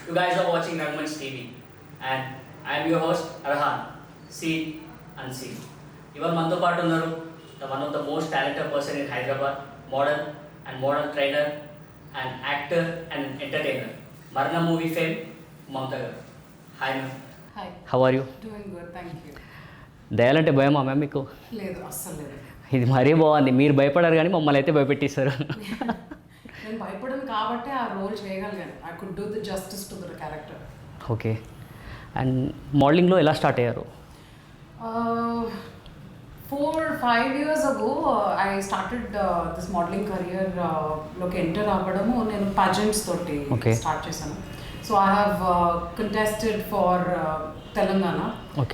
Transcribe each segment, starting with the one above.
You guys are watching Nagman's TV, and I am your host Arhan. See unseen. Ivan మనతో పాటు ఉన్నారు one of the most talented person in Hyderabad, model trainer, and actor and entertainer. Marna movie fame, Mamta garu. Hi ma'am. Hi How are you? Doing good thank you దయాలంటే భయమా ma'am మీకు? లేదు అస్సలు లేదు ఇది మరీ బాగుంది. మీరు భయపడారు కానీ మమ్మల్ని అయితే భయపెట్టిస్తారు. నేను భయపడను కాబట్టి ఆ రోల్ చేయగలిగాను. I could do the justice to the character. Okay. And మోడలింగ్లో ఎలా స్టార్ట్ అయ్యారు? 4-5 years ago I started this modeling career లోకి ఎంటర్ అవ్వడము నేను pageants తోటి స్టార్ట్ చేశాను. So I have contested for Telangana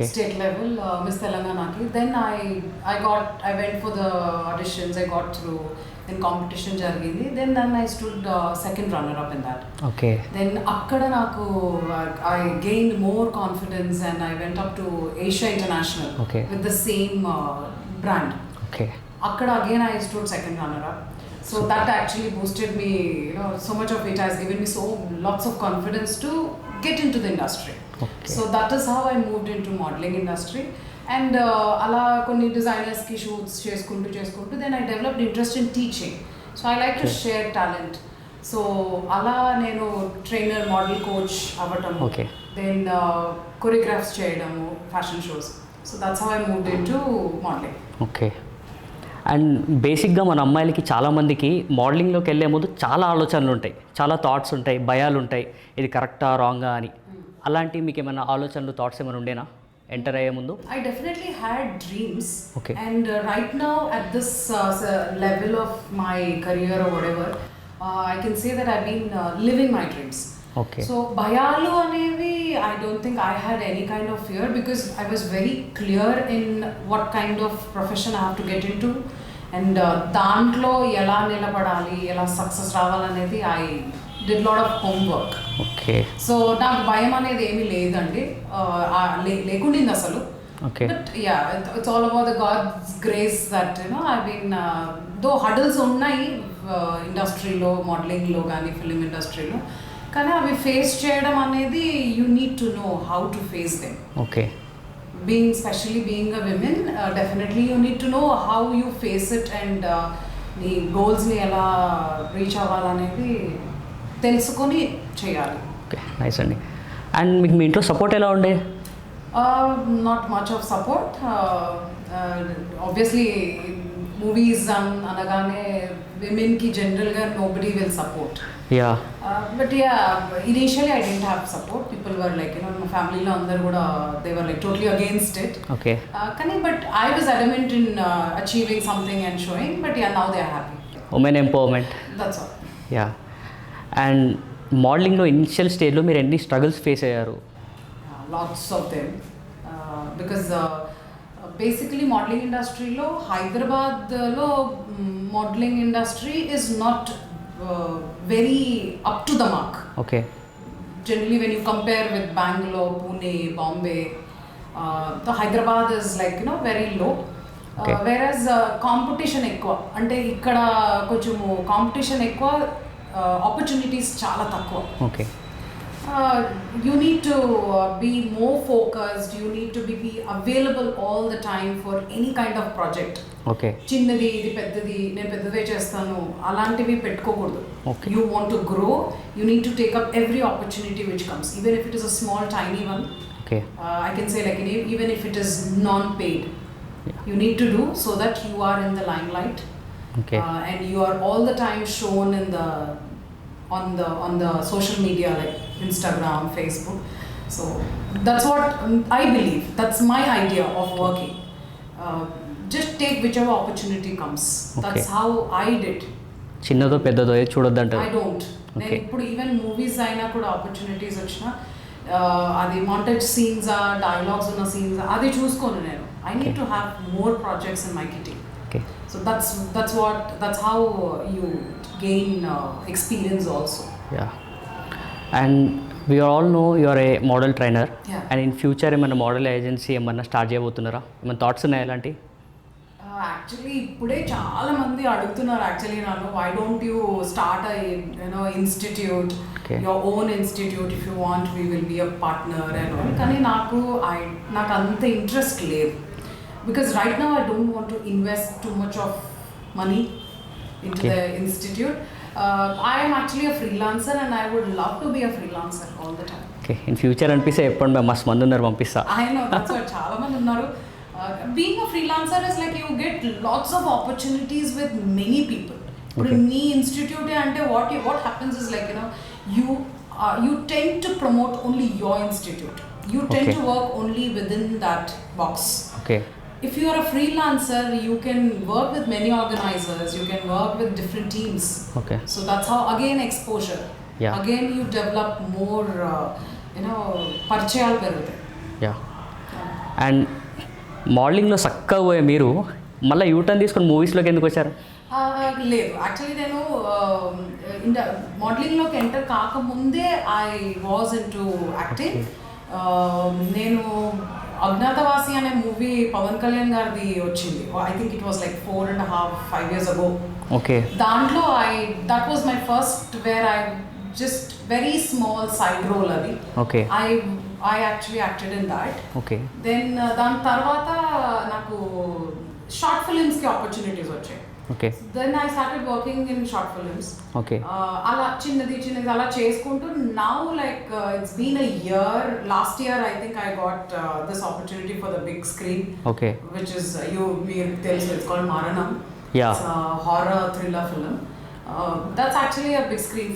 state level, Miss Telangana-ki. Then I went for the auditions, I got through, then competition jarigindi, then I stood second runner up in that. Okay. Then akkada naku I gained more confidence and I went up to Asia International with the same brand. Okay. Akkada again I stood second runner up. So that actually boosted me, so much of it has given me lots of confidence to get into the industry. Okay. So that is how I moved into modeling industry. And ala konni designers ki shoots cheskuntu then I developed interest in teaching. So I like to share talent. So ala nenu trainer, model, coach avatamu. Then choreographs cheyadamu, fashion shows. So that's how I moved into modeling. Okay. And బేసిక్గా మన అమ్మాయిలకి చాలామందికి మోడలింగ్లోకి వెళ్ళే ముందు చాలా ఆలోచనలు ఉంటాయి, చాలా థాట్స్ ఉంటాయి, భయాలు ఉంటాయి, ఇది కరెక్టా రాంగా అని. అలాంటి మీకు ఏమైనా ఆలోచనలు, థాట్స్ ఏమైనా ఉండేనా ఎంటర్ అయ్యే ముందు? I definitely had dreams. Okay. And right now at this level of my career or whatever, I can say that I've been living my dreams. Okay. So bhayalu anevi, I don't think I had any kind of fear because I was very clear in what kind of profession I have to get into and dantlo ela nilapadali, ela success ravalанedi I did lot of homework. Okay. So నాకు భయం అనేది ఏమీ లేదండి, లేకుండింది అసలు. Okay. But yeah, it's all about the God's grace that I've been though hurdles ఉన్నాయి ఇండస్ట్రీలో, మోడలింగ్లో కానీ ఫిల్మ్ ఇండస్ట్రీలో, కానీ అవి ఫేస్ చేయడం అనేది you need to know how to face them. Okay. especially being a woman, definitely you need to know how you face it and నీ గోల్స్ని ఎలా రీచ్ అవ్వాలనేది తెలుసుకొని చేయాలి. ఓకే, నైస్ అండి. అండ్ మీకు మీ ఇంట్లో సపోర్ట్ ఎలా ఉండే? Not much of support. Obviously movies అనగానే విమెన్కి జనరల్గా nobody will support. Yeah. But yeah, initially I didn't have support. People were like, my family lo andaru kuda, they were like totally against it. Okay. But I was adamant in achieving something and showing. But yeah, now they are happy. Women empowerment. That's all. Yeah. And మోడలింగ్లో initial స్టేజ్లో మీరు ఎన్ని struggles face అయ్యారు? Lots of them. Because basically modeling industry lo, Hyderabad lo modeling industry is not very up to the mark. Okay. Generally when you compare with Bangalore, Pune, Bombay, the Hyderabad is like very low. Whereas competition ఎక్కువ, అంటే ఇక్కడ కొంచెము competition ఎక్కువ, opportunities చాలా తక్కువ. Okay. You need to be more focused, you need to be available all the time for any kind of project. Okay. చిన్నది, ఇది పెద్దది, నేను పెద్దదే చేస్తాను అలాంటివి పెట్టుకోకూడదు. You want to grow, you need to take up every opportunity which comes, even if it is a small tiny one. Okay. I can say like even if it is non-paid, you need to do so that you are in the limelight. Okay. And you are all the time shown in the on the social media like Instagram, Facebook. So that's what I believe, that's my idea of working. Just take whichever opportunity comes. That's how I did. చిన్నదో పెద్దదో చూడొద్దంటారు. I don't. నేను ఇప్పుడు even movies అయినా కూడా opportunities వచ్చినా అది montage scenes, dialogues ఉన్న scenes అది చూసుకోను నేను. I need to have more projects in my kitty. Okay. So that's how you gain experience also. Yeah. And we all know you are a model trainer. Yeah. And in future ఏమైనా model agency ఏమన్నా start చేయబోతున్నారా? ఏమైనా thoughts ఉన్నాయా అలాంటి? Actually ఇప్పుడే చాలా మంది అడుగుతున్నారు actually నన్ను why don't you start institute your own institute if you want we will be a partner and all. కానీ నాకు అంత ఇంట్రెస్ట్ లేదు because right now I don't want to invest too much of money into the institute. I am actually a freelancer and I would love to be a freelancer all the time. Okay, in future అనిపిస్తే చెప్పండి ma'am, మస్తు మంది ఉన్నారు పంపిస్తా. I know, that's what చాలా మంది ఉన్నారు. Being a freelancer is like you get lots of opportunities with many people. ఇప్పుడు మీ ఇన్స్టిట్యూట్ అంటే what happens is like you tend to promote only your institute. You tend to work only within that box. Okay. If you are a freelancer, you can work with many organizers, you can work with different teams. Okay. So that's how, again, exposure. Yeah. Again, you develop more, పరిచయాలు పెరుగుతాయి. Yeah. And మోడలింగ్లో చక్కగా పోయే మీరు మళ్ళీ U turn తీసుకొని మూవీస్లోకి ఎందుకు వచ్చారు? లేదు, యాక్చువల్లీ నేను మోడలింగ్లోకి ఎంటర్ కాకముందే I was into acting. నేను అజ్ఞాతవాసి అనే మూవీ పవన్ కళ్యాణ్ గారిది వచ్చింది. I think it was like 4.5 years ago. Okay. దాంట్లో that was my first where I just very small side role అది. Okay. I actually acted in that. Okay. Then దాని తర్వాత నాకు short ఫిలిమ్స్కి ఆపర్చునిటీస్ వచ్చాయి. Okay. Then I started working in short films. Okay. అలా చిన్నది అలా చేసుకుంటూ now like it's been a year. Last year I think I got this opportunity for the big screen. Okay. Which is మీరు తెలుసు, it's called Maranam. Yeah. It's a horror thriller film. That's actually a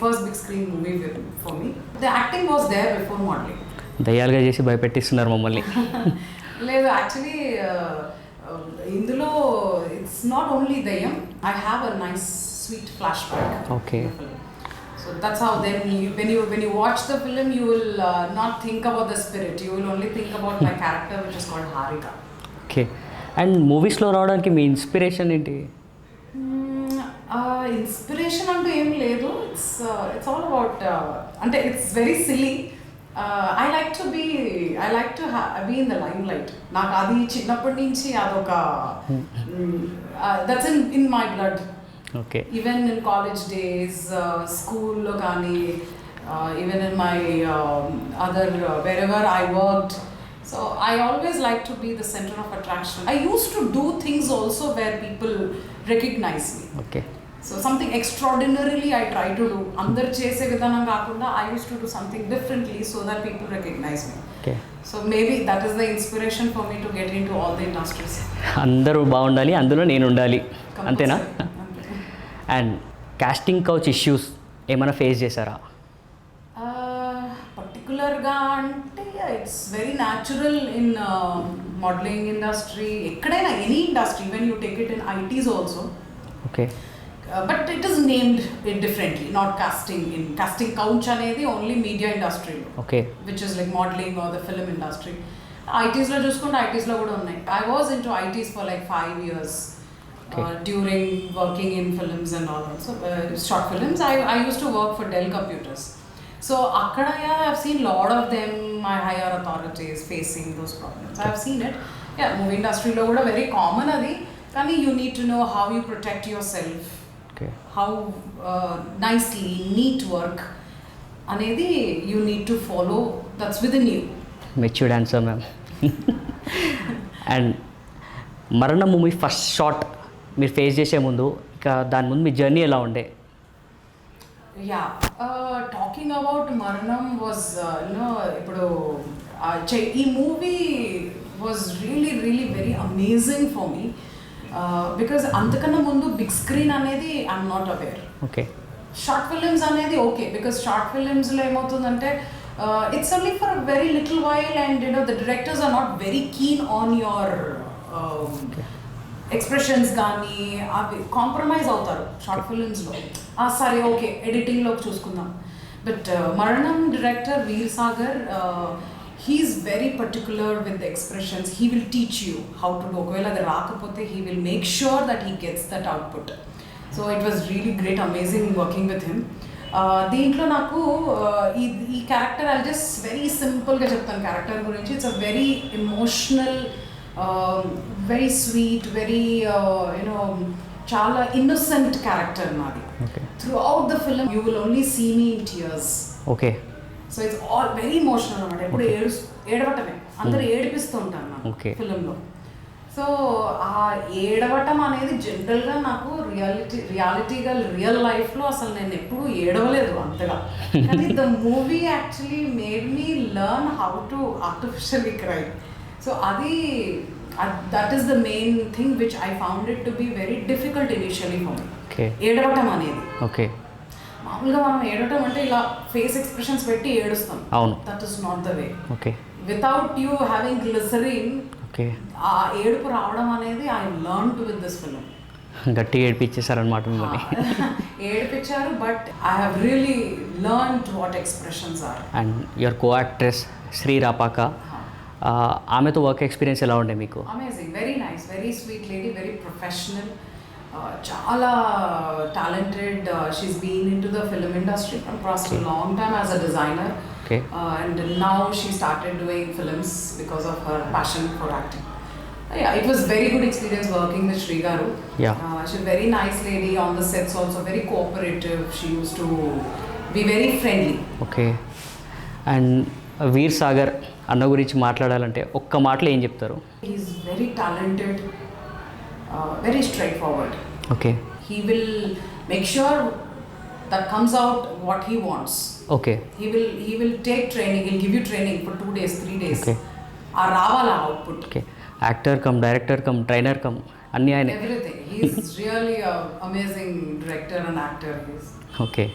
first big screen movie for me. The acting was there before modeling. దయ్యాలుగా చేసి భయపెట్టిస్తున్నారు మమ్మల్ని. లేదు, actually ఇందులో it's not only దయ్యం. I have a nice sweet flash back. Okay. So that's how then when you watch the film you will not think about the spirit, you will only think about my character which is called Harika. Okay. And మూవీస్లో రావడానికి మీ inspiration ఏంటి? Inspiration అంటూ ఏం లేదు. It's all about అంటే it's very silly. I like to be in the limelight. నాకు అది చిన్నప్పటి నుంచి అదొక that's in my blood. Okay. Even in college days, school లో కానీ even in my other wherever I worked. So I always like to be the center of attraction. I used to do things also where people recognize me. Okay. So something extraordinarily I try to do. అందరు చేసే విధానం కాకుండా I used to do something differently so that people recognize me. Okay. So maybe that is the inspiration for me to get into all the industries. అందరూ బాగుండాలి, అందులో నేను ఉండాలి, అంతేనా? అండ్ కాస్టింగ్ కౌచ్ ఇష్యూస్ ఏమైనా ఫేస్ చేశారా? పర్టికులర్గా అంటే it's very natural in modelling industry, ఎక్కడైనా any industry, when you take it in IT's also. Okay. But it is named differently, not casting. In casting couch అనేది only media industry, okay, which is like modeling or the film industry. ITs లో చూసుకుంటే ITs లో కూడా ఉన్నాయి. I was into ITs for like 5 years. Okay. During working in films and all that. So short films, I used to work for Dell Computers. So akkada I've seen lot of them, my higher authorities facing those problems. I've seen it. Yeah, movie industry lo kuda very common adi. Kani you need to know how you protect yourself. Okay. How nicely neat work అనేది you need to follow. That's within you. Matured answer ma'am. And మరణం movie first shot మీరు face చేసే ముందు ఇక దాని ముందు మీ journey ఎలా ఉండే? Yeah, talking about Maranam was ఇప్పుడు ఈ movie was really very amazing for me. Because అంతకన్నా ముందు బిగ్ స్క్రీన్ అనేది I'm not aware. Okay. Short films అనేది ఓకే, బికాజ్ షార్ట్ ఫిలిమ్స్లో ఏమవుతుందంటే it's only for a very little while and the directors are not very keen on your expressions కానీ అవి compromise అవుతారు short ఫిలిమ్స్లో. సరే ఓకే ఎడిటింగ్లో చూసుకుందాం. But మరణం director Veer Sagar, he's very particular with the expressions. He will teach you how to do. Okavela adi rakapothe he will make sure that he gets that output. So it was really great, amazing working with him. Deentlo naku ee character, I'll just very simple ga cheptanu character gurinchi. It's a very emotional very sweet, very చాలా innocent character నాది. Okay throughout the film you will only see me in tears. Okay so it's all very emotional అనమాట. ఎప్పుడు ఏడవటమే, అందరూ ఏడిపిస్తూ ఉంటారు నాకు Okay. ఫిల్మ్లో. So ఆ ఏడవటం అనేది జనరల్గా నాకు రియాలిటీగా రియల్ లైఫ్లో అసలు నేను ఎప్పుడూ ఏడవలేదు అంతగా. కానీ the movie actually made me learn how to artificially cry. So అది that is the main thing which I found it to be very difficult initially for me. Okay ఏడవటం అనేది ఓకే మామూలుగా మనం ఏడవటం అంటే ఇలా ఫేస్ ఎక్స్ప్రెషన్స్ పెట్టి ఏడుస్తాం. అవును. That is not the way. Okay without you having glycerin okay ఆ ఏడుపు రావడం అనేది I learn to with this film. గట్టిగా ఏడిపించేశారనమాట మిమ్మల్ని. ఏడిపించారు, but I have really learn what expressions are. And your co-actress Sri Rapaka, ఆమెతో వర్క్ ఎక్స్పీరియన్స్ ఎలా ఉండే మీకు? Amazing, very nice, very sweet lady, very professional, చాలా talented. She's been into the film industry for a long time as a designer. Okay. And now she started doing films because of her passion for acting. Yeah, it was very good experience working with Sri Garu. Yeah. She's a very nice lady on the sets, also very cooperative. She used to be very friendly. Okay. And Veer Sagar అన్న గురించి మాట్లాడాలంటే ఒక్క మాటలో ఏం చెప్తారు? He's very talented, very straightforward. Okay He will make sure that comes out what he wants. Okay He will take training. He'll give you training for 2 days, 3 days. Okay. ఆ రావాలా output. Okay. Actor come director come trainer come అన్నీ ఆయన. Everything. He's really an amazing director and actor. Okay.